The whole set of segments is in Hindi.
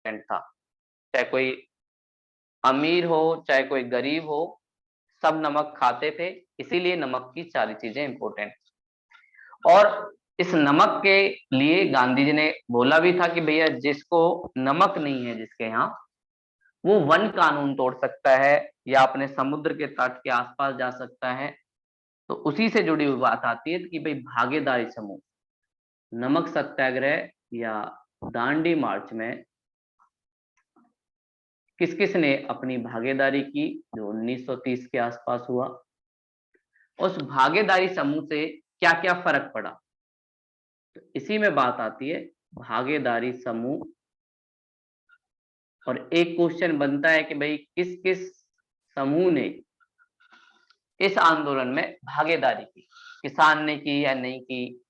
इम्पोर्टेंट था, चाहे कोई अमीर हो चाहे कोई गरीब हो, सब नमक खाते थे, इसीलिए नमक की सारी चीजें इम्पोर्टेंट। और इस नमक के लिए गांधी जी ने बोला भी था कि भैया जिसको नमक नहीं है जिसके यहाँ, वो वन कानून तोड़ सकता है या अपने समुद्र के तट के आसपास जा सकता है। तो उसी से जुड़ी हुई बात आती है कि भाई भागीदारी समूह, नमक सत्याग्रह या दांडी मार्च में किस किस ने अपनी भागीदारी की, जो 1930 के आसपास हुआ। उस भागीदारी समूह से क्या क्या फर्क पड़ा, तो इसी में बात आती है भागीदारी समूह। और एक क्वेश्चन बनता है कि भाई किस किस समूह ने इस आंदोलन में भागीदारी की, किसान ने की या नहीं की,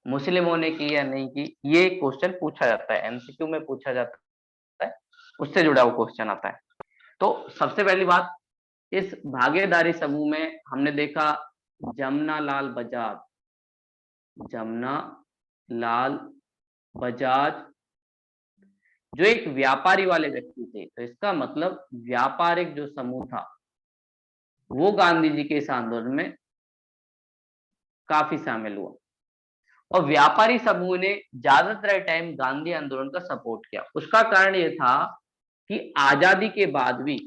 मुस्लिमों ने की या नहीं की, ये क्वेश्चन पूछा जाता है, एमसीक्यू में पूछा जाता है, उससे जुड़ा हुआ क्वेश्चन आता है। तो सबसे पहली बात, इस भागीदारी समूह में हमने देखा जमुना लाल बजाज, जमुना लाल बजाज जो एक व्यापारी वाले व्यक्ति थे, तो इसका मतलब व्यापारिक जो समूह था वो गांधी जी के इस आंदोलन में काफी शामिल हुआ। और व्यापारी समूह ने ज्यादातर टाइम गांधी आंदोलन का सपोर्ट किया। उसका कारण यह था कि आजादी के बाद भी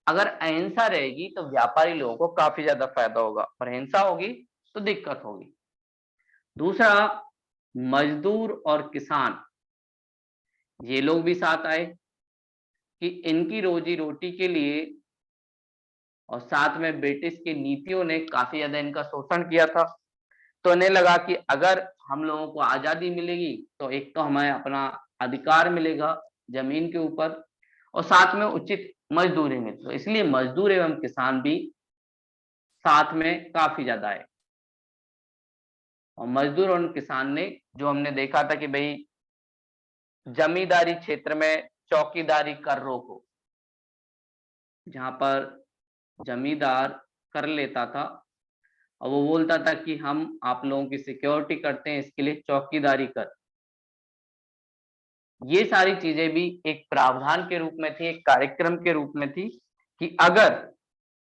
अगर अहिंसा रहेगी तो व्यापारी लोगों को काफी ज्यादा फायदा होगा, और अहिंसा होगी तो दिक्कत होगी। दूसरा, मजदूर और किसान, ये लोग भी साथ आए कि इनकी रोजी रोटी के लिए, और साथ में ब्रिटिश की नीतियों ने काफी ज्यादा इनका शोषण किया था। तो इन्हें लगा कि अगर हम लोगों को आजादी मिलेगी तो एक तो हमें अपना अधिकार मिलेगा जमीन के ऊपर, और साथ में उचित मजदूरी मिले, तो इसलिए मजदूर एवं किसान भी साथ में काफी ज्यादा आए। और मजदूर और किसान ने, जो हमने देखा था कि भाई जमींदारी क्षेत्र में चौकीदारी कर रोको, जहां पर जमींदार कर लेता था और वो बोलता था कि हम आप लोगों की सिक्योरिटी करते हैं, इसके लिए चौकीदारी कर, ये सारी चीजें भी एक प्रावधान के रूप में थी, एक कार्यक्रम के रूप में थी कि अगर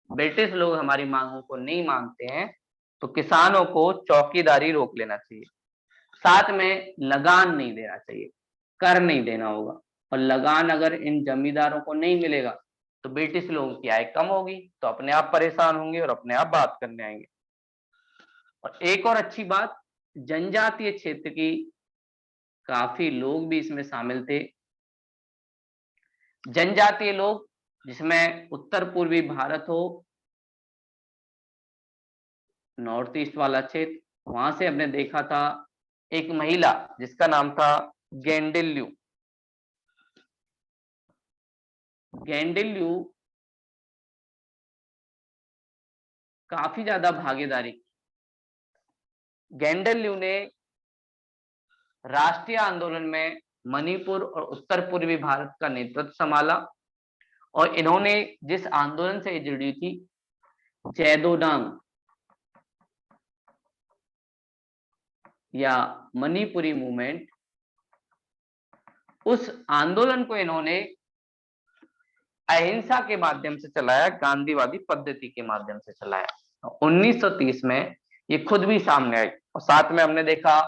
ब्रिटिश लोग हमारी मांगों को नहीं मानते हैं तो किसानों को चौकीदारी रोक लेना चाहिए, साथ में लगान नहीं देना चाहिए, कर नहीं देना होगा। और लगान अगर इन जमींदारों को नहीं मिलेगा तो ब्रिटिश लोगों की आय कम होगी, तो अपने आप परेशान होंगे और अपने आप बात करने आएंगे। और एक और अच्छी बात, जनजातीय क्षेत्र की काफी लोग भी इसमें शामिल थे। जनजातीय लोग जिसमें उत्तर पूर्वी भारत हो, नॉर्थ ईस्ट वाला क्षेत्र, वहां से हमने देखा था एक महिला जिसका नाम था गेंडिल्यू। गेंडिल्यू काफी ज्यादा भागीदारी की। गेंडिल्यू ने राष्ट्रीय आंदोलन में मणिपुर और उत्तर पूर्वी भारत का नेतृत्व संभाला, और इन्होंने जिस आंदोलन से जुड़ी थी, जैदोडांग या मणिपुरी मूवमेंट, उस आंदोलन को इन्होंने अहिंसा के माध्यम से चलाया, गांधीवादी पद्धति के माध्यम से चलाया। 1930 में ये खुद भी सामने आई। और साथ में हमने देखा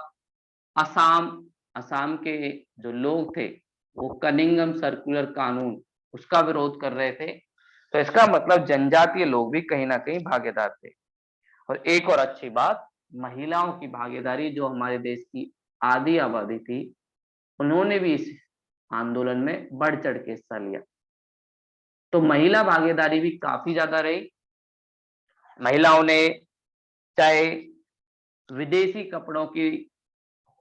असम के जो लोग थे वो कनिंगम सर्कुलर कानून, उसका विरोध कर रहे थे। तो इसका मतलब जनजातीय लोग भी कहीं ना कहीं भागीदार थे। और एक और अच्छी बात, महिलाओं की भागीदारी, जो हमारे देश की आधी आबादी थी, उन्होंने भी इस आंदोलन में बढ़ चढ़ के हिस्सा लिया। तो महिला भागीदारी भी काफी ज्यादा रही। महिलाओं ने चाहे विदेशी कपड़ों की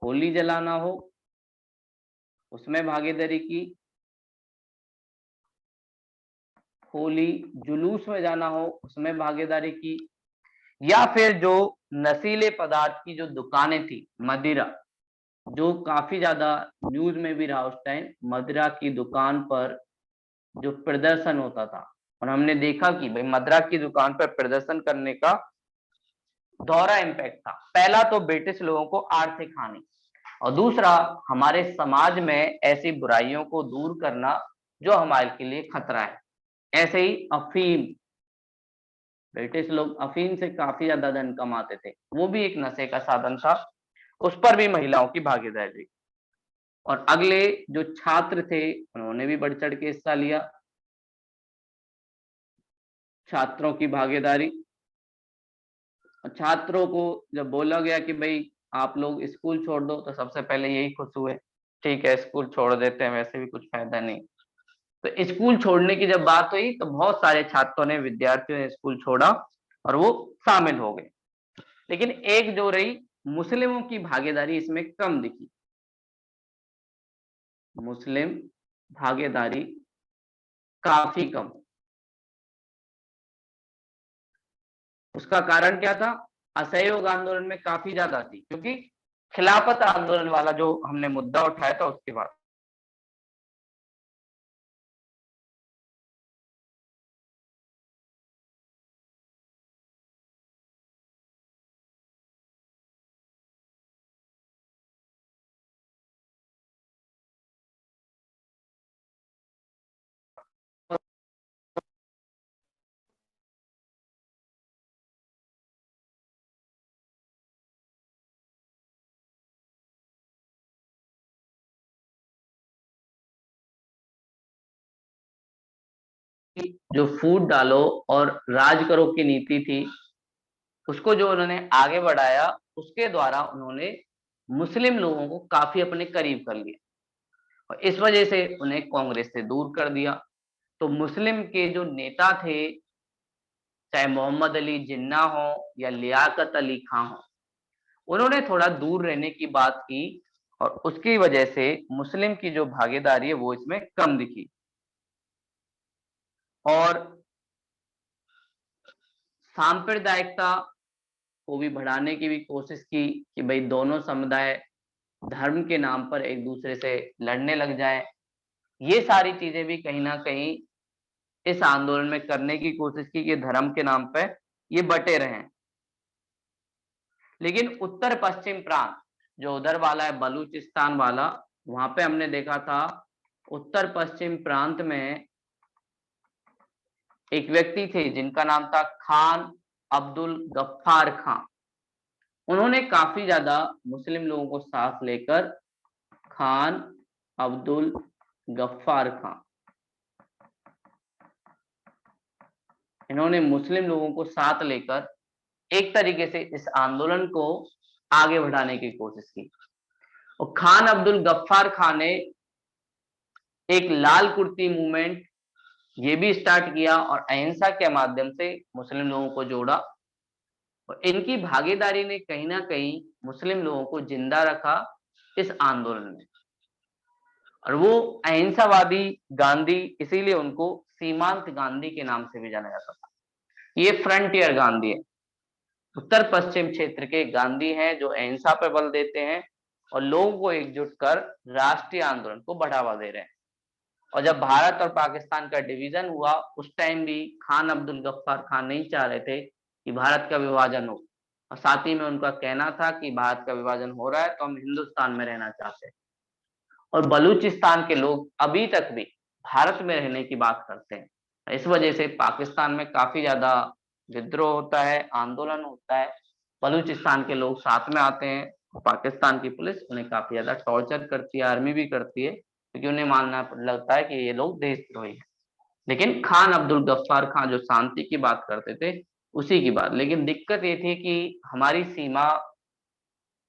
होली जलाना हो, उसमें भागीदारी की, होली जुलूस में जाना हो, उसमें भागीदारी की, या फिर जो नशीले पदार्थ की जो दुकानें थी, मदिरा, जो काफी ज्यादा न्यूज में भी रहा उस टाइम, मदिरा की दुकान पर जो प्रदर्शन होता था, और हमने देखा कि भाई मदिरा की दुकान पर प्रदर्शन करने का दोहरा इम्पैक्ट था। पहला तो ब्रिटिश लोगों को आर्थिक हानि, और दूसरा, हमारे समाज में ऐसी बुराइयों को दूर करना जो हमारे के लिए खतरा है। ऐसे ही अफीम, ब्रिटिश लोग अफीम से काफी ज्यादा धन कमाते थे, वो भी एक नशे का साधन था, उस पर भी महिलाओं की भागीदारी। और अगले जो छात्र थे उन्होंने भी बढ़ चढ़ के हिस्सा लिया, छात्रों की भागीदारी। छात्रों को जब बोला गया कि भाई आप लोग स्कूल छोड़ दो, तो सबसे पहले यही खुश हुए, ठीक है स्कूल छोड़ देते हैं, वैसे भी कुछ फायदा नहीं। तो स्कूल छोड़ने की जब बात हुई तो बहुत सारे छात्रों ने, विद्यार्थियों ने स्कूल छोड़ा और वो शामिल हो गए। लेकिन एक जो रही, मुस्लिमों की भागीदारी इसमें कम दिखी। मुस्लिम भागीदारी काफी कम। उसका कारण क्या था? असहयोग आंदोलन में काफी ज्यादा थी, क्योंकि खिलाफत आंदोलन वाला जो हमने मुद्दा उठाया था उसके बाद। जो फूट डालो और राज करो की नीति थी, उसको जो उन्होंने आगे बढ़ाया, उसके द्वारा उन्होंने मुस्लिम लोगों को काफी अपने करीब कर लिया, और इस वजह से उन्हें कांग्रेस से दूर कर दिया। तो मुस्लिम के जो नेता थे, चाहे मोहम्मद अली जिन्ना हो या लियाकत अली खां हो, उन्होंने थोड़ा दूर रहने की बात की, और उसकी वजह से मुस्लिम की जो भागीदारी है वो इसमें कम दिखी। और सांप्रदायिकता को भी बढ़ाने की भी कोशिश की कि भाई दोनों समुदाय धर्म के नाम पर एक दूसरे से लड़ने लग जाए। ये सारी चीजें भी कहीं ना कहीं इस आंदोलन में करने की कोशिश की कि धर्म के नाम पे ये बटे रहें। लेकिन उत्तर पश्चिम प्रांत, जो उधर वाला है बलूचिस्तान वाला, वहां पे हमने देखा था उत्तर पश्चिम प्रांत में एक व्यक्ति थे जिनका नाम था खान अब्दुल गफ्फार खां। उन्होंने काफी ज्यादा मुस्लिम लोगों को साथ लेकर, खान अब्दुल गफ्फार खां, इन्होंने मुस्लिम लोगों को साथ लेकर एक तरीके से इस आंदोलन को आगे बढ़ाने की कोशिश की। और खान अब्दुल गफ्फार खान ने एक लाल कुर्ती मूवमेंट ये भी स्टार्ट किया और अहिंसा के माध्यम से मुस्लिम लोगों को जोड़ा। और इनकी भागीदारी ने कहीं ना कहीं मुस्लिम लोगों को जिंदा रखा इस आंदोलन में। और वो अहिंसावादी गांधी, इसीलिए उनको सीमांत गांधी के नाम से भी जाना जाता था। ये फ्रंटियर गांधी है, उत्तर पश्चिम क्षेत्र के गांधी हैं जो अहिंसा पर बल देते हैं और लोगों को एकजुट कर राष्ट्रीय आंदोलन को बढ़ावा दे रहे हैं। और जब भारत और पाकिस्तान का डिवीजन हुआ, उस टाइम भी खान अब्दुल गफ्फार खान नहीं चाह रहे थे कि भारत का विभाजन हो, और साथ ही में उनका कहना था कि भारत का विभाजन हो रहा है तो हम हिंदुस्तान में रहना चाहते हैं। और बलूचिस्तान के लोग अभी तक भी भारत में रहने की बात करते हैं। इस वजह से पाकिस्तान में काफी ज्यादा विद्रोह होता है, आंदोलन होता है, बलूचिस्तान के लोग साथ में आते हैं, पाकिस्तान की पुलिस उन्हें काफी ज्यादा टॉर्चर करती है, आर्मी भी करती है, क्योंकि उन्हें मानना लगता है कि ये लोग देशद्रोही हैं। लेकिन खान अब्दुल गफ्फार खान जो शांति की बात करते थे, उसी की बात। लेकिन दिक्कत ये थी कि हमारी सीमा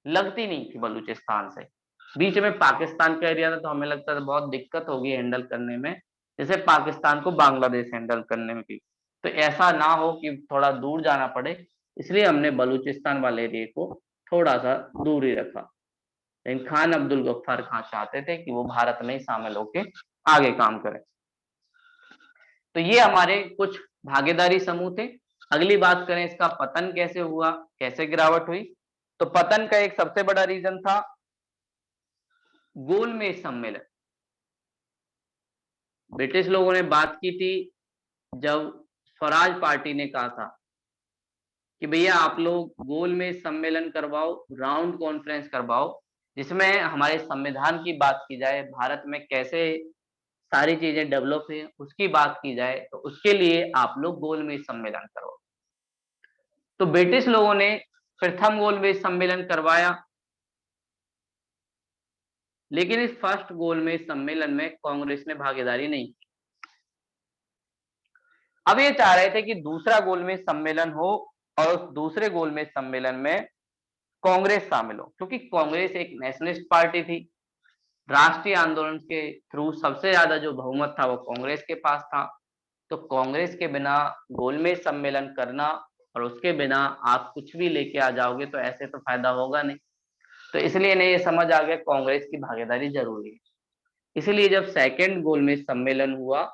लगती नहीं थी बलूचिस्तान से, बीच में पाकिस्तान का एरिया था, तो हमें लगता था बहुत दिक्कत होगी हैंडल करने में, जैसे पाकिस्तान को बांग्लादेश हैंडल करने में भी, तो ऐसा ना हो कि थोड़ा दूर जाना पड़े, इसलिए हमने बलूचिस्तान वाले एरिया को थोड़ा सा दूर ही रखा। लेकिन खान अब्दुल गफ्फार खान चाहते थे कि वो भारत में ही शामिल होके आगे काम करें। तो ये हमारे कुछ भागीदारी समूह थे। अगली बात करें इसका पतन कैसे हुआ, कैसे गिरावट हुई, तो पतन का एक सबसे बड़ा रीजन था गोलमेज सम्मेलन। ब्रिटिश लोगों ने बात की थी जब स्वराज पार्टी ने कहा था कि भैया आप लोग गोलमेज सम्मेलन करवाओ, राउंड कॉन्फ्रेंस करवाओ, जिसमें हमारे संविधान की बात की जाए, भारत में कैसे सारी चीजें डेवलप हुई उसकी बात की जाए, तो उसके लिए आप लोग गोलमेज सम्मेलन करो। तो ब्रिटिश लोगों ने प्रथम गोलमेज सम्मेलन करवाया, लेकिन इस फर्स्ट गोलमेज सम्मेलन में कांग्रेस ने भागीदारी नहीं की। अब ये चाह रहे थे कि दूसरा गोलमेज सम्मेलन हो और उस दूसरे गोलमेज सम्मेलन में कांग्रेस शामिल हो, क्योंकि कांग्रेस एक नेशनलिस्ट पार्टी थी। राष्ट्रीय आंदोलन के थ्रू सबसे ज्यादा जो बहुमत था वो कांग्रेस के पास था। तो कांग्रेस के बिना गोलमेज सम्मेलन करना और उसके बिना आप कुछ भी लेके आ जाओगे तो ऐसे तो फायदा होगा नहीं। तो इसलिए इन्हें ये समझ आ गया कांग्रेस की भागीदारी जरूरी है। इसलिए जब सेकंड गोलमेज सम्मेलन हुआ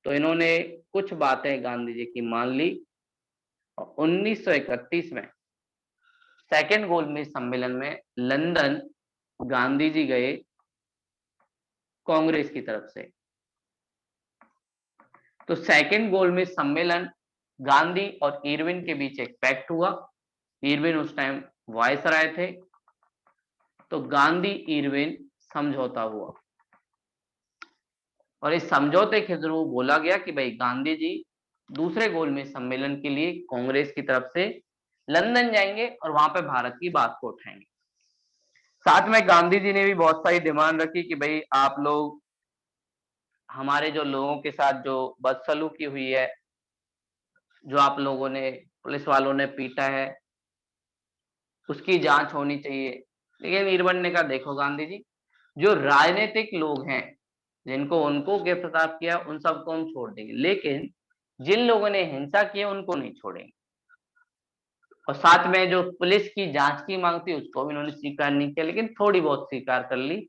तो इन्होंने कुछ बातें गांधी जी की मान ली और 1931 में सेकंड गोलमेज सम्मेलन में लंदन गांधी जी गए कांग्रेस की तरफ से। तो सेकंड गोलमेज सम्मेलन गांधी और इरविन के बीच एक पैक्ट हुआ। इरविन उस टाइम वायसराय थे। तो गांधी इरविन समझौता हुआ और इस समझौते के थ्रू बोला गया कि भाई गांधी जी दूसरे गोलमेज सम्मेलन के लिए कांग्रेस की तरफ से लंदन जाएंगे और वहां पे भारत की बात को उठाएंगे। साथ में गांधी जी ने भी बहुत सारी डिमांड रखी कि भाई आप लोग हमारे जो लोगों के साथ जो बदसलूकी हुई है, जो आप लोगों ने पुलिस वालों ने पीटा है, उसकी जांच होनी चाहिए। लेकिन इरविन ने कहा देखो गांधी जी, जो राजनीतिक लोग हैं जिनको उनको गिरफ्तार किया उन सबको हम छोड़ देंगे, लेकिन जिन लोगों ने हिंसा की है उनको नहीं छोड़ेंगे। और साथ में जो पुलिस की जांच की मांग थी उसको भी उन्होंने स्वीकार नहीं किया, लेकिन थोड़ी बहुत स्वीकार कर ली।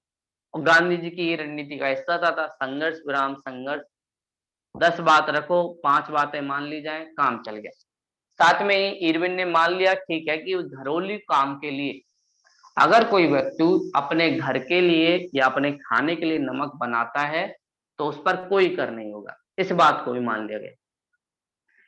और गांधी जी की ये रणनीति का हिस्सा था संघर्ष विराम संघर्ष। 10 बात रखो, 5 बातें मान ली जाए, काम चल गया। साथ में ही इरविन ने मान लिया ठीक है कि घरेलू काम के लिए अगर कोई व्यक्ति अपने घर के लिए या अपने खाने के लिए नमक बनाता है तो उस पर कोई कर नहीं होगा, इस बात को भी मान लिया गया।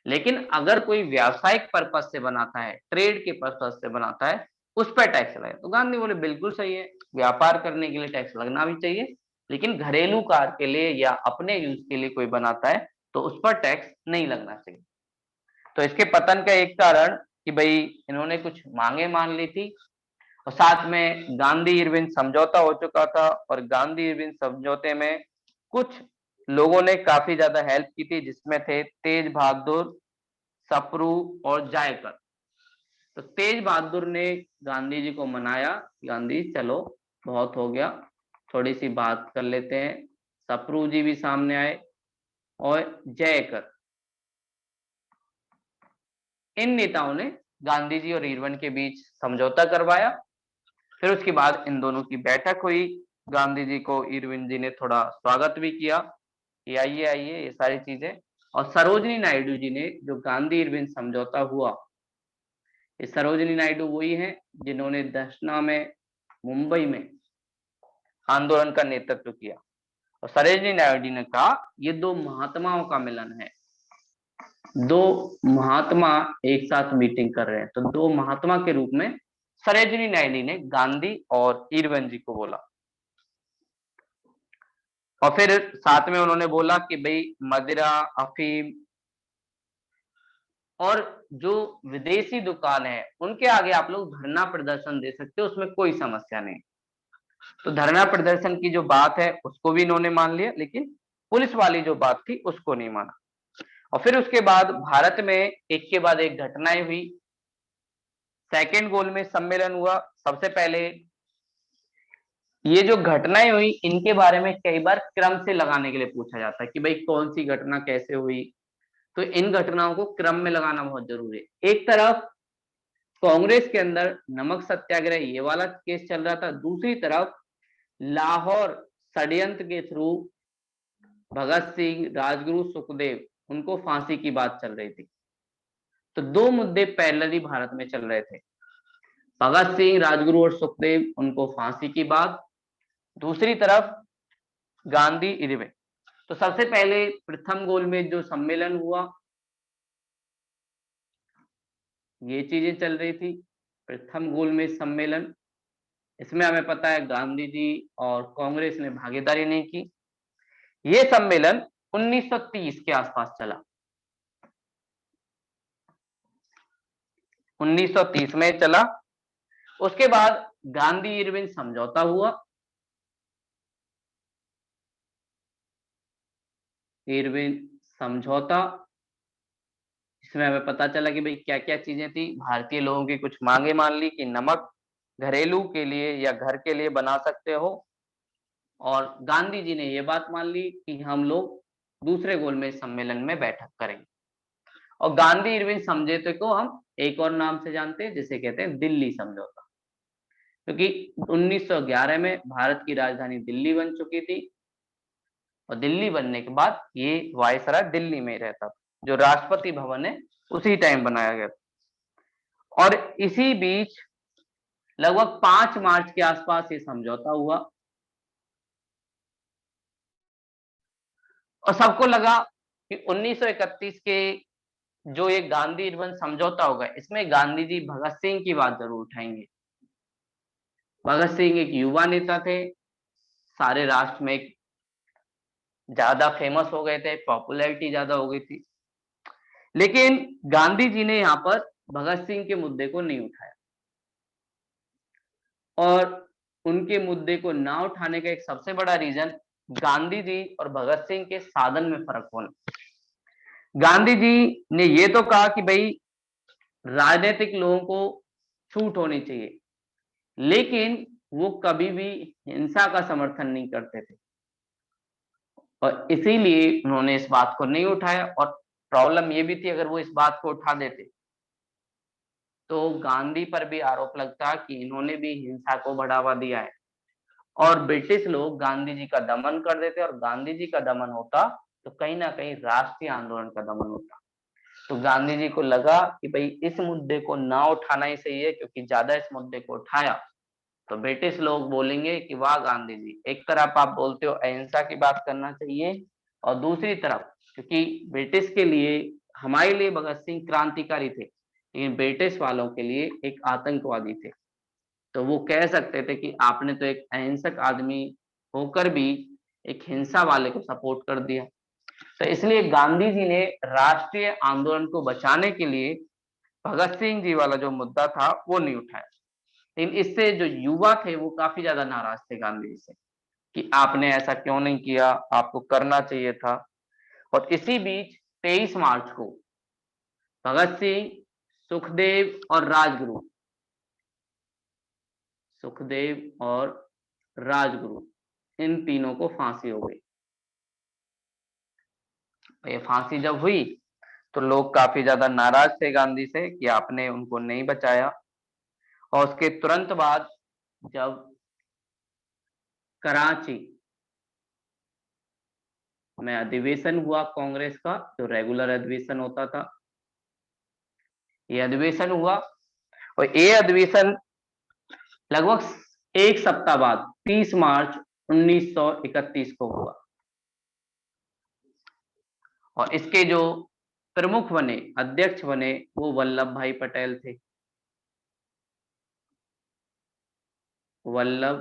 लेकिन अगर कोई व्यावसायिक पर्पज से बनाता है, ट्रेड के पर्पज से बनाता है, उस पर टैक्स लगे। तो गांधी बोले बिल्कुल सही है, व्यापार करने के लिए टैक्स लगना भी चाहिए, लेकिन घरेलू कार के लिए या अपने यूज के लिए कोई बनाता है तो उस पर टैक्स नहीं लगना चाहिए। तो इसके पतन का एक कारण कि भाई इन्होंने कुछ मांगे मान ली थी और साथ में गांधी इरविन समझौता हो चुका था। और गांधी इरविन समझौते में कुछ लोगों ने काफी ज्यादा हेल्प की थी, जिसमें थे तेज बहादुर, सप्रू और जायकर। तो तेज बहादुर ने गांधी जी को मनाया, गांधी चलो बहुत हो गया, थोड़ी सी बात कर लेते हैं। सप्रू जी भी सामने आए और जयकर, इन नेताओं ने गांधी जी और इरविन के बीच समझौता करवाया। फिर उसके बाद इन दोनों की बैठक हुई। गांधी जी को इरविन जी ने थोड़ा स्वागत भी किया कि आइए आइए, ये सारी चीजें। और सरोजिनी नायडू जी ने, जो गांधी इरविन समझौता हुआ, ये सरोजिनी नायडू वही हैं जिन्होंने दक्षिणा में मुंबई में आंदोलन का नेतृत्व किया। और सरोजिनी नायडू जी ने कहा ये दो महात्माओं का मिलन है, दो महात्मा एक साथ मीटिंग कर रहे हैं। तो दो महात्मा के रूप में सरोजिनी नायडू ने गांधी और इरविन जी को बोला। और फिर साथ में उन्होंने बोला कि भाई मदिरा, अफीम और जो विदेशी दुकान है उनके आगे आप लोग धरना प्रदर्शन दे सकते हो, उसमें कोई समस्या नहीं। तो धरना प्रदर्शन की जो बात है उसको भी इन्होंने मान लिया, लेकिन पुलिस वाली जो बात थी उसको नहीं माना। और फिर उसके बाद भारत में एक के बाद एक घटनाएं हुई। सेकेंड गोलमेज सम्मेलन हुआ। सबसे पहले ये जो घटनाएं हुई इनके बारे में कई बार क्रम से लगाने के लिए पूछा जाता है कि भाई कौन सी घटना कैसे हुई। तो इन घटनाओं को क्रम में लगाना बहुत जरूरी है। एक तरफ कांग्रेस के अंदर नमक सत्याग्रह ये वाला केस चल रहा था, दूसरी तरफ लाहौर षड्यंत्र के थ्रू भगत सिंह, राजगुरु, सुखदेव, उनको फांसी की बात चल रही थी। तो दो मुद्दे पैरेलली भारत में चल रहे थे, भगत सिंह, राजगुरु और सुखदेव, उनको फांसी की बात, दूसरी तरफ गांधी इरविन। तो सबसे पहले प्रथम गोलमेज जो सम्मेलन हुआ, ये चीजें चल रही थी। प्रथम गोलमेज सम्मेलन इसमें हमें पता है गांधी जी और कांग्रेस ने भागीदारी नहीं की। ये सम्मेलन 1930 के आसपास चला। 1930 में चला। उसके बाद गांधी इरविन समझौता हुआ। इरविन समझौता, इसमें हमें पता चला कि भाई क्या क्या चीजें थी। भारतीय लोगों की कुछ मांगे मान ली कि नमक घरेलू के लिए या घर के लिए बना सकते हो, और गांधी जी ने ये बात मान ली कि हम लोग दूसरे गोलमेज सम्मेलन में बैठक करेंगे। और गांधी इरविन समझौते को हम एक और नाम से जानते हैं, जिसे कहते हैं दिल्ली समझौता, क्योंकि 1911 में भारत की राजधानी दिल्ली बन चुकी थी, और दिल्ली बनने के बाद ये वायसराय दिल्ली में रहता था। जो राष्ट्रपति भवन है उसी टाइम बनाया गया था। और इसी बीच लगभग 5 मार्च के आसपास ये समझौता हुआ, और सबको लगा कि 1931 के जो ये गांधी इरविन समझौता होगा, इसमें गांधी जी भगत सिंह की बात जरूर उठाएंगे। भगत सिंह एक युवा नेता थे, सारे राष्ट्र में एक ज्यादा फेमस हो गए थे, पॉपुलैरिटी ज्यादा हो गई थी। लेकिन गांधी जी ने यहाँ पर भगत सिंह के मुद्दे को नहीं उठाया, और उनके मुद्दे को ना उठाने का एक सबसे बड़ा रीजन गांधी जी और भगत सिंह के साधन में फर्क होना। गांधी जी ने ये तो कहा कि भाई राजनीतिक लोगों को छूट होनी चाहिए, लेकिन वो कभी भी हिंसा का समर्थन नहीं करते थे, और इसीलिए उन्होंने इस बात को नहीं उठाया। और प्रॉब्लम ये भी थी, अगर वो इस बात को उठा देते तो गांधी पर भी आरोप लगता कि इन्होंने भी हिंसा को बढ़ावा दिया है, और ब्रिटिश लोग गांधी जी का दमन कर देते, और गांधी जी का दमन होता तो कहीं ना कहीं राष्ट्रीय आंदोलन का दमन होता। तो गांधी जी को लगा कि भाई इस मुद्दे को ना उठाना ही सही है, क्योंकि ज्यादा इस मुद्दे को उठाया तो ब्रिटिश लोग बोलेंगे कि वाह गांधी जी, एक तरफ आप बोलते हो अहिंसा की बात करना चाहिए, और दूसरी तरफ क्योंकि ब्रिटिश के लिए, हमारे लिए भगत सिंह क्रांतिकारी थे, लेकिन ब्रिटिश वालों के लिए एक आतंकवादी थे। तो वो कह सकते थे कि आपने तो एक अहिंसक आदमी होकर भी एक हिंसा वाले को सपोर्ट कर दिया। तो इसलिए गांधी जी ने राष्ट्रीय आंदोलन को बचाने के लिए भगत सिंह जी वाला जो मुद्दा था वो नहीं उठाया। लेकिन इससे जो युवा थे वो काफी ज्यादा नाराज थे गांधी जी से कि आपने ऐसा क्यों नहीं किया, आपको करना चाहिए था। और इसी बीच 23 मार्च को भगत सिंह, सुखदेव और राजगुरु, सुखदेव और राजगुरु, इन तीनों को फांसी हो गई। ये फांसी जब हुई तो लोग काफी ज्यादा नाराज थे गांधी से कि आपने उनको नहीं बचाया। और उसके तुरंत बाद जब कराची में अधिवेशन हुआ कांग्रेस का, जो रेगुलर अधिवेशन होता था, ये अधिवेशन हुआ, और ये अधिवेशन लगभग एक सप्ताह बाद 30 मार्च 1931 को हुआ। और इसके जो प्रमुख बने, अध्यक्ष बने, वो वल्लभ भाई पटेल थे। वल्लभ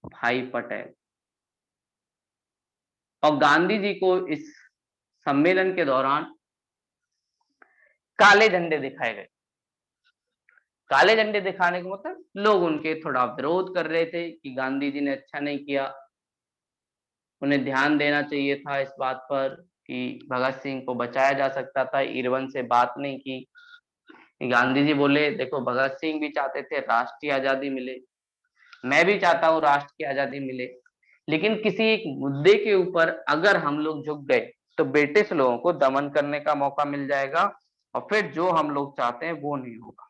भाई पटेल। और गांधी जी को इस सम्मेलन के दौरान काले झंडे दिखाए गए। काले झंडे दिखाने का मतलब लोग उनके थोड़ा विरोध कर रहे थे कि गांधी जी ने अच्छा नहीं किया, उन्हें ध्यान देना चाहिए था इस बात पर कि भगत सिंह को बचाया जा सकता था, इरविन से बात नहीं की। गांधी जी बोले देखो भगत सिंह भी चाहते थे राष्ट्र की आजादी मिले, मैं भी चाहता हूँ राष्ट्र की आजादी मिले, लेकिन किसी एक मुद्दे के ऊपर अगर हम लोग झुक गए तो ब्रिटिश लोगों को दमन करने का मौका मिल जाएगा, और फिर जो हम लोग चाहते हैं वो नहीं होगा।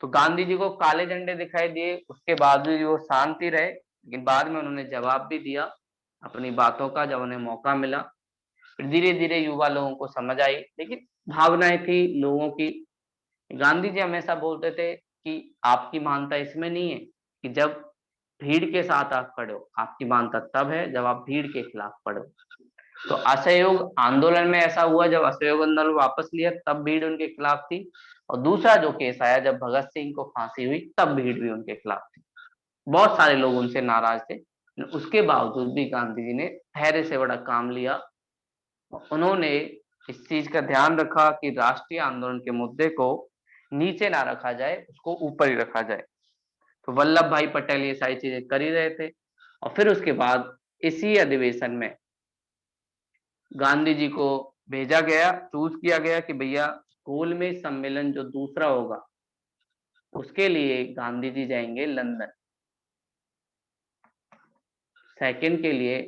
तो गांधी जी को काले झंडे दिखाई दिए, उसके बाद भी वो शांति रहे, लेकिन बाद में उन्होंने जवाब भी दिया अपनी बातों का जब उन्हें मौका मिला। फिर धीरे धीरे युवा लोगों को समझ आई, लेकिन भावनाएं थी लोगों की। गांधी जी हमेशा बोलते थे कि आपकी महानता इसमें नहीं है कि जब भीड़ के साथ आप खड़े हो, आपकी महानता तब है जब आप भीड़ के खिलाफ खड़े हो। तो असहयोग आंदोलन में ऐसा हुआ, जब असहयोग आंदोलन वापस लिया तब भीड़ उनके खिलाफ थी, और दूसरा जो केस आया जब भगत सिंह को फांसी हुई तब भीड़ भी उनके खिलाफ थी। बहुत सारे लोग उनसे नाराज थे, उसके बावजूद भी गांधी जी ने धैर्य से बड़ा काम लिया। उन्होंने इस चीज का ध्यान रखा कि राष्ट्रीय आंदोलन के मुद्दे को नीचे ना रखा जाए, उसको ऊपर ही रखा जाए। तो वल्लभ भाई पटेल ये सारी चीजें कर ही रहे थे। और फिर उसके बाद इसी अधिवेशन में गांधी जी को भेजा गया, चूज किया गया कि भैया गोलमेज सम्मेलन जो दूसरा होगा उसके लिए गांधी जी जाएंगे लंदन। सेकंड के लिए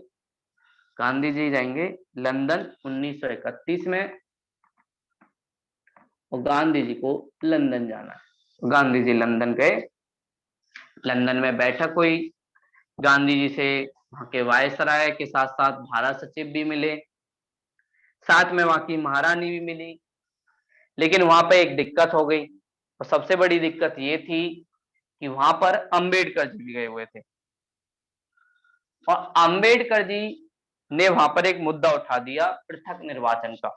गांधी जी जाएंगे लंदन 1931 में, और गांधी जी को लंदन जाना है। गांधी जी लंदन गए, लंदन में बैठक हुई, गांधी जी से वहां के वायसराय के साथ साथ भारत सचिव भी मिले, साथ में वहां की महारानी भी मिली। लेकिन वहां पे एक दिक्कत हो गई, और सबसे बड़ी दिक्कत ये थी कि वहां पर अंबेडकर जी भी गए हुए थे, और अंबेडकर जी ने वहां पर एक मुद्दा उठा दिया पृथक निर्वाचन का।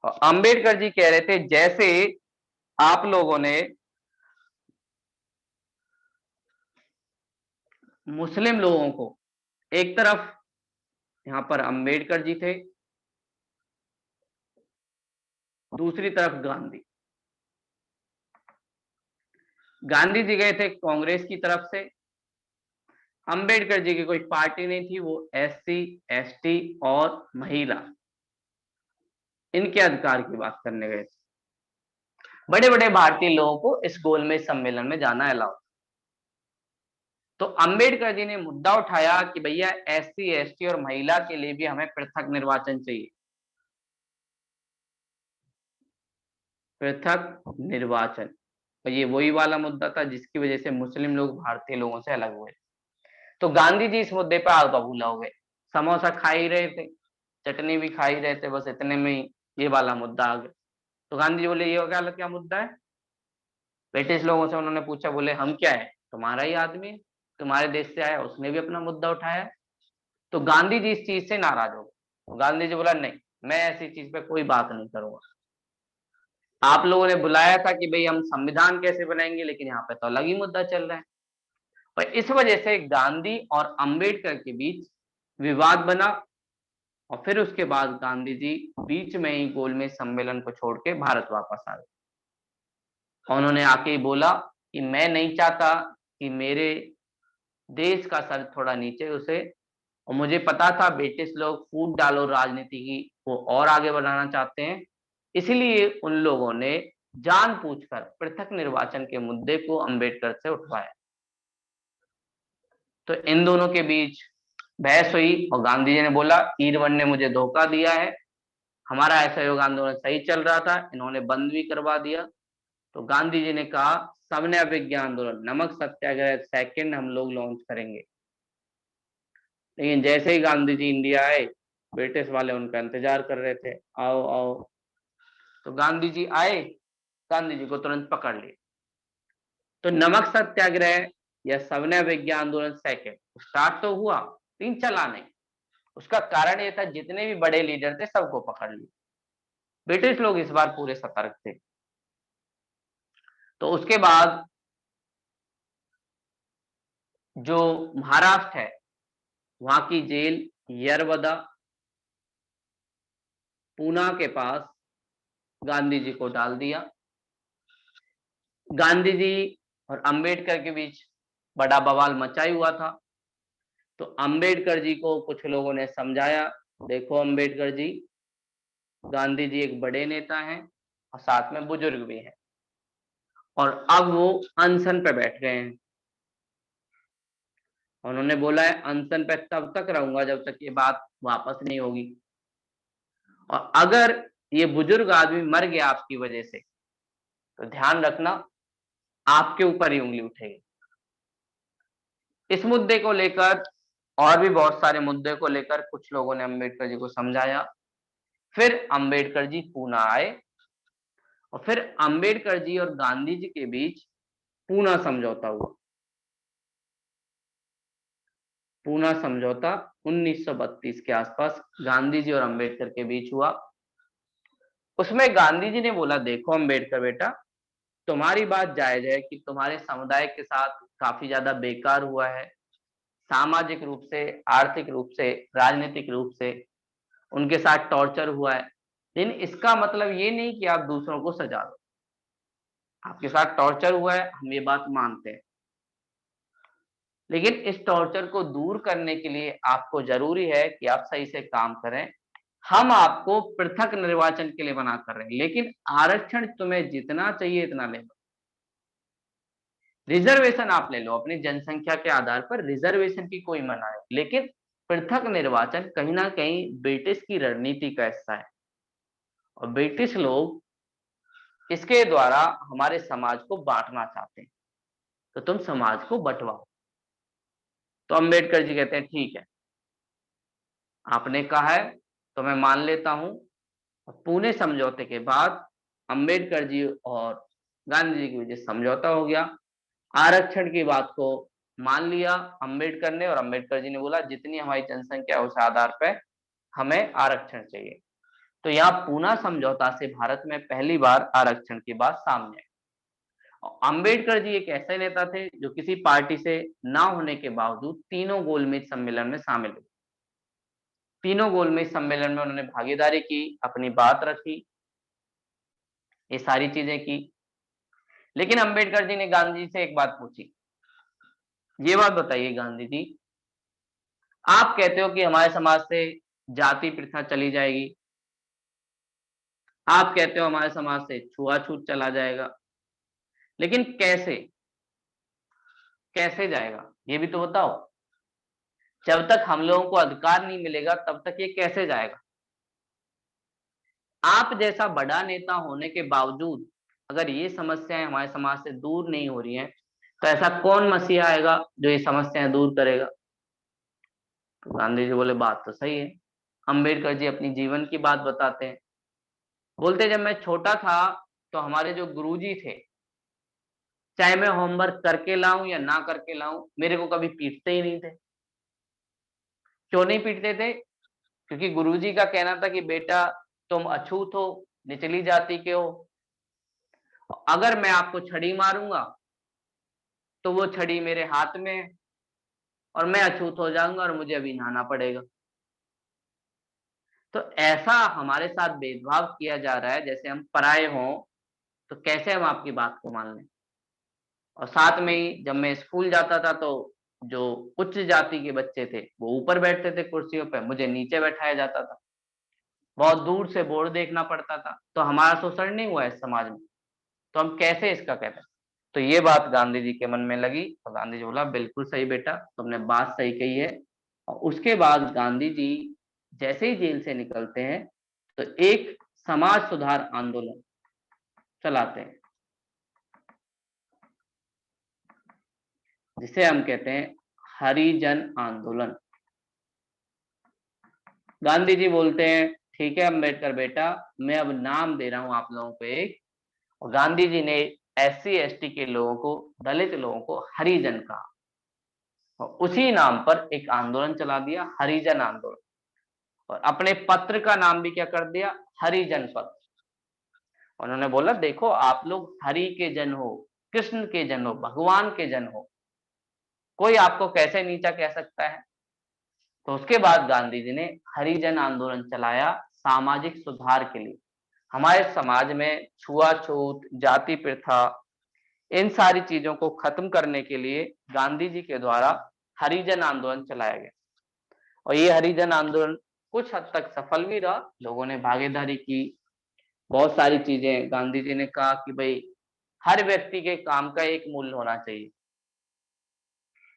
और अंबेडकर जी कह रहे थे जैसे आप लोगों ने मुस्लिम लोगों को, एक तरफ यहाँ पर अंबेडकर जी थे, दूसरी तरफ गांधी। गांधी जी गए थे कांग्रेस की तरफ से, अंबेडकर जी की कोई पार्टी नहीं थी, वो एससी एसटी और महिला इनके अधिकार की बात करने गए थे। बड़े बड़े भारतीय लोगों को इस गोलमेज सम्मेलन में जाना अलाउ। तो अंबेडकर जी ने मुद्दा उठाया कि भैया एससी एसटी और महिला के लिए भी हमें पृथक निर्वाचन चाहिए, पृथक निर्वाचन। और ये वही वाला मुद्दा था जिसकी वजह से मुस्लिम लोग भारतीय लोगों से अलग हुए। तो गांधी जी इस मुद्दे पर आग बबूला हो गए, समोसा खा ही रहे थे, चटनी भी खा ही रहे थे, बस इतने में ही ये वाला मुद्दा आ गया। तो गांधी जी बोले ये क्या क्या मुद्दा है। ब्रिटिश लोगों से उन्होंने पूछा, बोले हम क्या है, तुम्हारा ही आदमी है, तुम्हारे देश से आया, उसने भी अपना मुद्दा उठाया। तो गांधी जी इस चीज से नाराज हो गए। तो गांधी जी बोला नहीं, मैं ऐसी चीज पे कोई बात नहीं करूंगा। आप लोगों ने बुलाया था कि भाई हम संविधान कैसे बनाएंगे, लेकिन यहाँ पे तो अलग ही मुद्दा चल रहा है। और इस वजह से गांधी और अंबेडकर के बीच विवाद बना। और फिर उसके बाद गांधी जी बीच में ही गोलमेज सम्मेलन को छोड़ के भारत वापस आ गए। उन्होंने आके ही बोला कि मैं नहीं चाहता कि मेरे देश का सर थोड़ा नीचे उसे, और मुझे पता था ब्रिटिश लोग फूट डालो राजनीति की को और आगे बढ़ाना चाहते हैं, इसलिए उन लोगों ने जानबूझकर पृथक निर्वाचन के मुद्दे को अंबेडकर से उठवाया। तो इन दोनों के बीच बहस हुई, और गांधी जी ने बोला ईरवन ने मुझे धोखा दिया है, हमारा असहयोग आंदोलन सही चल रहा था, इन्होंने बंद भी करवा दिया। तो गांधी जी ने कहा सविनय अवज्ञा आंदोलन, नमक सत्याग्रह सेकंड हम लोग लॉन्च करेंगे। लेकिन जैसे ही गांधी जी इंडिया आए, ब्रिटिश वाले उनका इंतजार कर रहे थे, आओ आओ। तो गांधी जी आए, गांधी जी को तुरंत पकड़ लिए। तो नमक सत्याग्रह या सविनय अवज्ञा आंदोलन सेकंड स्टार्ट तो हुआ, लेकिन चला नहीं। उसका कारण ये था जितने भी बड़े लीडर थे सबको पकड़ लिया। ब्रिटिश लोग इस बार पूरे सतर्क थे। तो उसके बाद जो महाराष्ट्र है, वहां की जेल यरवदा पूना के पास गांधी जी को डाल दिया। गांधी जी और अंबेडकर के बीच बड़ा बवाल मचा ही हुआ था। तो अंबेडकर जी को कुछ लोगों ने समझाया, देखो अंबेडकर जी, गांधी जी एक बड़े नेता हैं और साथ में बुजुर्ग भी हैं, और अब वो अनशन पे बैठ गए हैं। उन्होंने बोला है अनशन पे तब तक रहूंगा जब तक ये बात वापस नहीं होगी, और अगर ये बुजुर्ग आदमी मर गया आपकी वजह से तो ध्यान रखना आपके ऊपर ही उंगली उठेगी। इस मुद्दे को लेकर और भी बहुत सारे मुद्दे को लेकर कुछ लोगों ने अंबेडकर जी को समझाया। फिर अंबेडकर जी पूना आए, और फिर अंबेडकर जी और गांधी जी के बीच पूना समझौता हुआ। पूना समझौता 1932 के आसपास गांधी जी और अंबेडकर के बीच हुआ। उसमें गांधी जी ने बोला देखो अंबेडकर बेटा, तुम्हारी बात जायज है कि तुम्हारे समुदाय के साथ काफी ज्यादा बेकार हुआ है, सामाजिक रूप से, आर्थिक रूप से, राजनीतिक रूप से उनके साथ टॉर्चर हुआ है, लेकिन इसका मतलब ये नहीं कि आप दूसरों को सजा दो। आपके साथ टॉर्चर हुआ है, हम ये बात मानते हैं, लेकिन इस टॉर्चर को दूर करने के लिए आपको जरूरी है कि आप सही से काम करें। हम आपको पृथक निर्वाचन के लिए बना कर रहे हैं, लेकिन आरक्षण तुम्हें जितना चाहिए इतना ले लो। रिजर्वेशन आप ले लो, अपनी जनसंख्या के आधार पर रिजर्वेशन की कोई मना है, लेकिन पृथक निर्वाचन कहीं ना कहीं ब्रिटिश की रणनीति का हिस्सा है, और ब्रिटिश लोग इसके द्वारा हमारे समाज को बांटना चाहते हैं, तो तुम समाज को बंटवाओ। तो अंबेडकर जी कहते हैं ठीक है, आपने कहा है तो मैं मान लेता हूं। पुणे समझौते के बाद अंबेडकर जी और गांधी जी के बीच समझौता हो गया, आरक्षण की बात को मान लिया अंबेडकर ने, और अंबेडकर जी ने बोला जितनी हमारी जनसंख्या है उस आधार पर हमें आरक्षण चाहिए। तो यहाँ पूना समझौता से भारत में पहली बार आरक्षण की बात सामने आई। अंबेडकर जी एक ऐसे नेता थे जो किसी पार्टी से ना होने के बावजूद तीनों गोलमेज सम्मेलन में शामिल हुए। तीनों गोलमेज सम्मेलन में उन्होंने भागीदारी की, अपनी बात रखी, ये सारी चीजें की। लेकिन अंबेडकर जी ने गांधी जी से एक बात पूछी, ये बात बताइए गांधी जी, आप कहते हो कि हमारे समाज से जाति प्रथा चली जाएगी, आप कहते हो हमारे समाज से छुआछूत चला जाएगा, लेकिन कैसे कैसे जाएगा ये भी तो बताओ। जब तक हम लोगों को अधिकार नहीं मिलेगा तब तक ये कैसे जाएगा। आप जैसा बड़ा नेता होने के बावजूद अगर ये समस्याएं हमारे समाज से दूर नहीं हो रही हैं, तो ऐसा कौन मसीहा आएगा जो ये समस्याएं दूर करेगा। तो गांधी जी बोले बात तो सही है। अंबेडकर जी अपनी जीवन की बात बताते हैं, बोलते जब मैं छोटा था तो हमारे जो गुरुजी थे, चाहे मैं होमवर्क करके लाऊं या ना करके लाऊं, मेरे को कभी पीटते ही नहीं थे। क्यों नहीं पीटते थे? क्योंकि गुरुजी का कहना था कि बेटा तुम अछूत हो, निचली जाति के हो, अगर मैं आपको छड़ी मारूंगा तो वो छड़ी मेरे हाथ में है और मैं अछूत हो जाऊंगा और मुझे अभी नहाना पड़ेगा। तो ऐसा हमारे साथ भेदभाव किया जा रहा है जैसे हम पराये हों, तो कैसे हम आपकी बात को मान लें। और साथ में ही जब मैं स्कूल जाता था तो जो उच्च जाति के बच्चे थे वो ऊपर बैठते थे कुर्सियों पे, मुझे नीचे बैठाया जाता था, बहुत दूर से बोर्ड देखना पड़ता था। तो हमारा शोषण नहीं हुआ इस समाज में, तो हम कैसे इसका कहते हैं। तो ये बात गांधी जी के मन में लगी, तो गांधी जी बोला बिल्कुल सही बेटा, तुमने बात सही कही है। और उसके बाद गांधी जी जैसे ही जेल से निकलते हैं तो एक समाज सुधार आंदोलन चलाते हैं, जिसे हम कहते हैं हरिजन आंदोलन। गांधी जी बोलते हैं ठीक है अम्बेडकर बेटा, मैं अब नाम दे रहा हूं आप लोगों को एक, और गांधी जी ने SC ST के लोगों को, दलित लोगों को हरिजन कहा, और उसी नाम पर एक आंदोलन चला दिया, हरिजन आंदोलन। और अपने पत्र का नाम भी क्या कर दिया, हरिजन पत्र। उन्होंने बोला देखो आप लोग हरि के जन हो, कृष्ण के जन हो, भगवान के जन हो, कोई आपको कैसे नीचा कह सकता है। तो उसके बाद गांधी जी ने हरिजन आंदोलन चलाया सामाजिक सुधार के लिए। हमारे समाज में छुआछूत, जाति प्रथा, इन सारी चीजों को खत्म करने के लिए गांधी जी के द्वारा हरिजन आंदोलन चलाया गया। और ये हरिजन आंदोलन कुछ हद तक सफल भी रहा, लोगों ने भागीदारी की, बहुत सारी चीजें। गांधी जी ने कहा कि भाई हर व्यक्ति के काम का एक मूल्य होना चाहिए,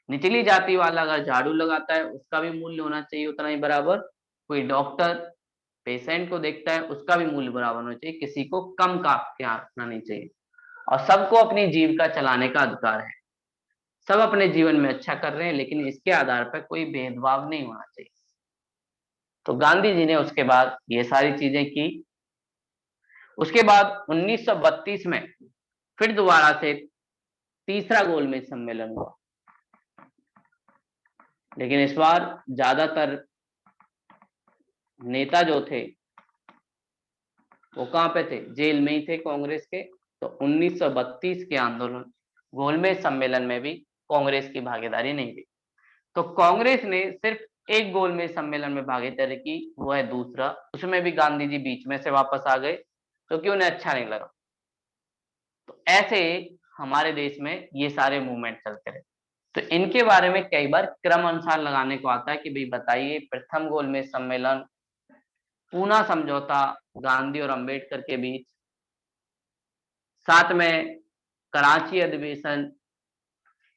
निचली जाति वाला अगर झाड़ू लगाता है उसका भी मूल्य होना चाहिए उतना ही बराबर, कोई डॉक्टर पेशेंट को देखता है उसका भी मूल्य बराबर होना चाहिए, किसी को कम का क्या रखना नहीं चाहिए, और सबको अपनी जीविका चलाने का अधिकार है। सब अपने जीवन में अच्छा कर रहे हैं, लेकिन इसके आधार पर कोई भेदभाव नहीं होना चाहिए। तो गांधी जी ने उसके बाद ये सारी चीजें की। उसके बाद 1932 में फिर दोबारा से तीसरा गोलमेज सम्मेलन हुआ, लेकिन इस बार ज्यादातर नेता जो थे वो कहाँ पे थे, जेल में ही थे कांग्रेस के। तो 1932 के आंदोलन गोलमेज सम्मेलन में भी कांग्रेस की भागीदारी नहीं थी। तो कांग्रेस ने सिर्फ एक गोलमेज सम्मेलन में भागीदारी की, वो है दूसरा, उसमें भी गांधी जी बीच में से वापस आ गए क्योंकि उन्हें अच्छा नहीं लगा। तो ऐसे हमारे देश में ये सारे मूवमेंट चलते रहे। तो इनके बारे में कई बार क्रम अनुसार लगाने को आता है कि भाई बताइए, प्रथम गोलमेज सम्मेलन, पूना समझौता गांधी और अंबेडकर के बीच, साथ में कराची अधिवेशन,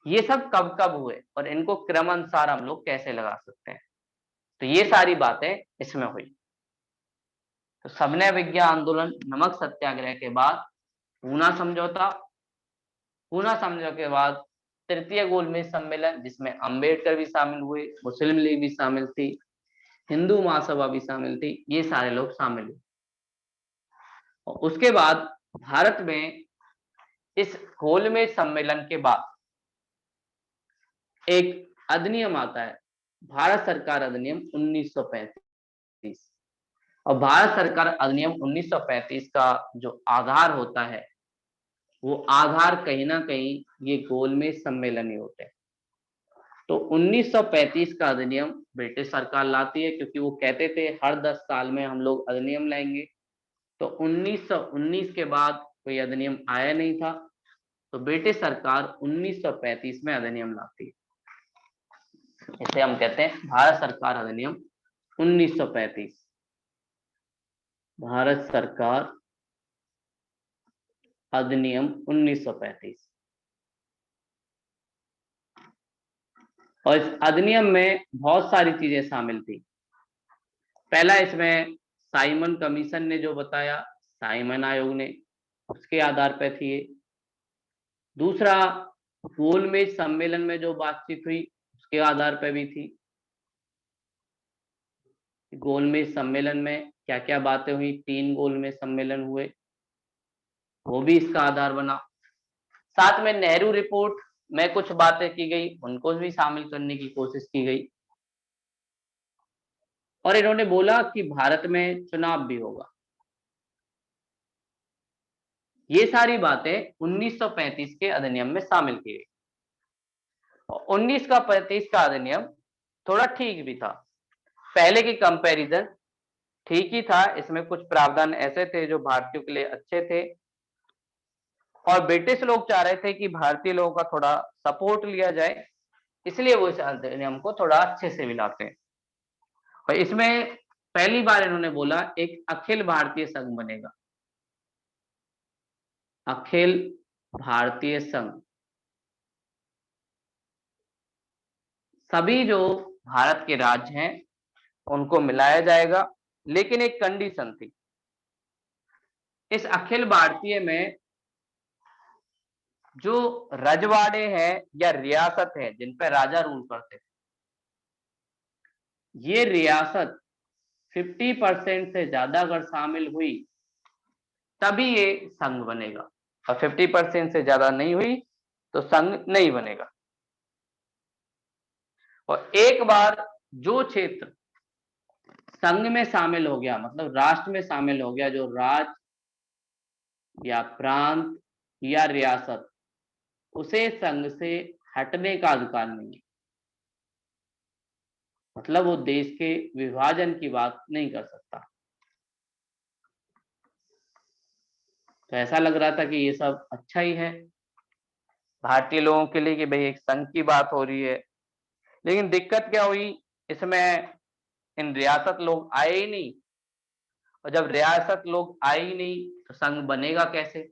ये सब कब कब हुए और इनको क्रम अनुसार हम लोग कैसे लगा सकते हैं। तो ये सारी बातें इसमें हुई। तो सविनय अवज्ञा आंदोलन, नमक सत्याग्रह के बाद पूना समझौता, पूना समझौते के बाद तृतीय गोलमेज सम्मेलन जिसमें अंबेडकर भी शामिल हुए, मुस्लिम लीग भी शामिल थी, हिंदू महासभा भी शामिल थी, ये सारे लोग शामिल हुए। और उसके बाद भारत में इस गोलमेज सम्मेलन के बाद एक अधिनियम आता है, भारत सरकार अधिनियम 1935। और भारत सरकार अधिनियम 1935 का जो आधार होता है, वो आधार कहीं ना कहीं ये गोलमेज सम्मेलन ही होते हैं। तो 1935 का अधिनियम ब्रिटिश सरकार लाती है, क्योंकि वो कहते थे हर 10 साल में हम लोग अधिनियम लाएंगे। तो 1919 के बाद कोई अधिनियम आया नहीं था, तो ब्रिटिश सरकार 1935 में अधिनियम लाती है। इसे हम कहते हैं भारत सरकार अधिनियम 1935। भारत सरकार अधिनियम 1935। और इस अधिनियम में बहुत सारी चीजें शामिल थी। पहला, इसमें साइमन कमीशन ने जो बताया, साइमन आयोग ने, उसके आधार पर थी ये। दूसरा, गोलमेज सम्मेलन में जो बातचीत हुई उसके आधार पर भी थी। गोलमेज सम्मेलन में क्या क्या बातें हुई, 3 गोलमेज सम्मेलन हुए, वो भी इसका आधार बना। साथ में नेहरू रिपोर्ट में कुछ बातें की गई, उनको भी शामिल करने की कोशिश की गई। और इन्होंने बोला कि भारत में चुनाव भी होगा। ये सारी बातें 1935 के अधिनियम में शामिल की गई। 1935 का अधिनियम थोड़ा ठीक भी था, पहले की कंपैरिजन ठीक ही था। इसमें कुछ प्रावधान ऐसे थे जो भारतीयों के लिए अच्छे थे, और ब्रिटिश लोग चाह रहे थे कि भारतीय लोगों का थोड़ा सपोर्ट लिया जाए, इसलिए वो इस अधिनियम को थोड़ा अच्छे से मिलाते हैं। और इसमें पहली बार इन्होंने बोला एक अखिल भारतीय संघ बनेगा, अखिल भारतीय संघ। सभी जो भारत के राज्य हैं उनको मिलाया जाएगा, लेकिन एक कंडीशन थी। इस अखिल भारतीय में जो रजवाड़े हैं या रियासत है जिन पर राजा रूल करते थे, ये रियासत 50% से ज्यादा अगर शामिल हुई तभी ये संघ बनेगा, और 50% से ज्यादा नहीं हुई तो संघ नहीं बनेगा। और एक बार जो क्षेत्र संघ में शामिल हो गया, मतलब राष्ट्र में शामिल हो गया, जो राज्य या प्रांत या रियासत, उसे संघ से हटने का अधिकार नहीं है। मतलब वो देश के विभाजन की बात नहीं कर सकता। तो ऐसा लग रहा था कि ये सब अच्छा ही है भारतीय लोगों के लिए कि भाई एक संघ की बात हो रही है। लेकिन दिक्कत क्या हुई, इसमें इन रियासत लोग आए ही नहीं, और जब रियासत लोग आए ही नहीं तो संघ बनेगा कैसे।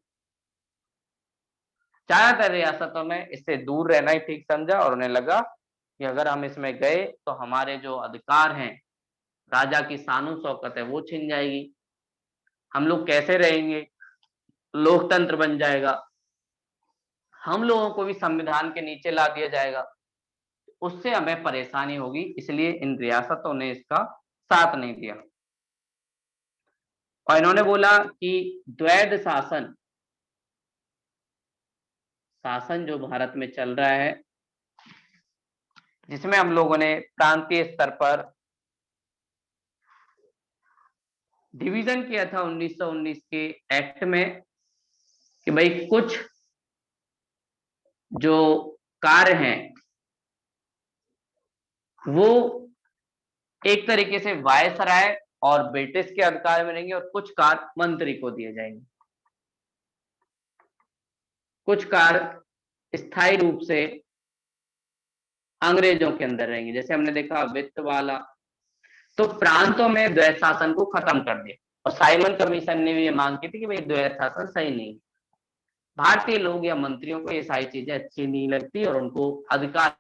ज्यादातर रियासतों में इससे दूर रहना ही ठीक समझा, और उन्हें लगा कि अगर हम इसमें गए तो हमारे जो अधिकार हैं, राजा की शान शौकत है, वो छिन जाएगी, हम लोग कैसे रहेंगे, लोकतंत्र बन जाएगा, हम लोगों को भी संविधान के नीचे ला दिया जाएगा, उससे हमें परेशानी होगी। इसलिए इन रियासतों ने इसका साथ नहीं दिया, और इन्होंने बोला कि द्वैध शासन, शासन जो भारत में चल रहा है, जिसमें हम लोगों ने प्रांतीय स्तर पर डिवीजन किया था 1919 के एक्ट में, कि भाई कुछ जो कार्य हैं वो एक तरीके से वायसराय और ब्रिटिश के अधिकार में रहेंगे और कुछ कार्य मंत्री को दिए जाएंगे। कुछ कार्य स्थायी रूप से अंग्रेजों के अंदर रहेंगे, जैसे हमने देखा वित्त वाला। तो प्रांतों में द्वैत शासन को खत्म कर दिया, और साइमन कमीशन ने भी ये मांग की थी कि भाई द्वैत शासन सही नहीं। भारतीय लोग या मंत्रियों को ये सारी चीजें अच्छी नहीं लगती और उनको अधिकार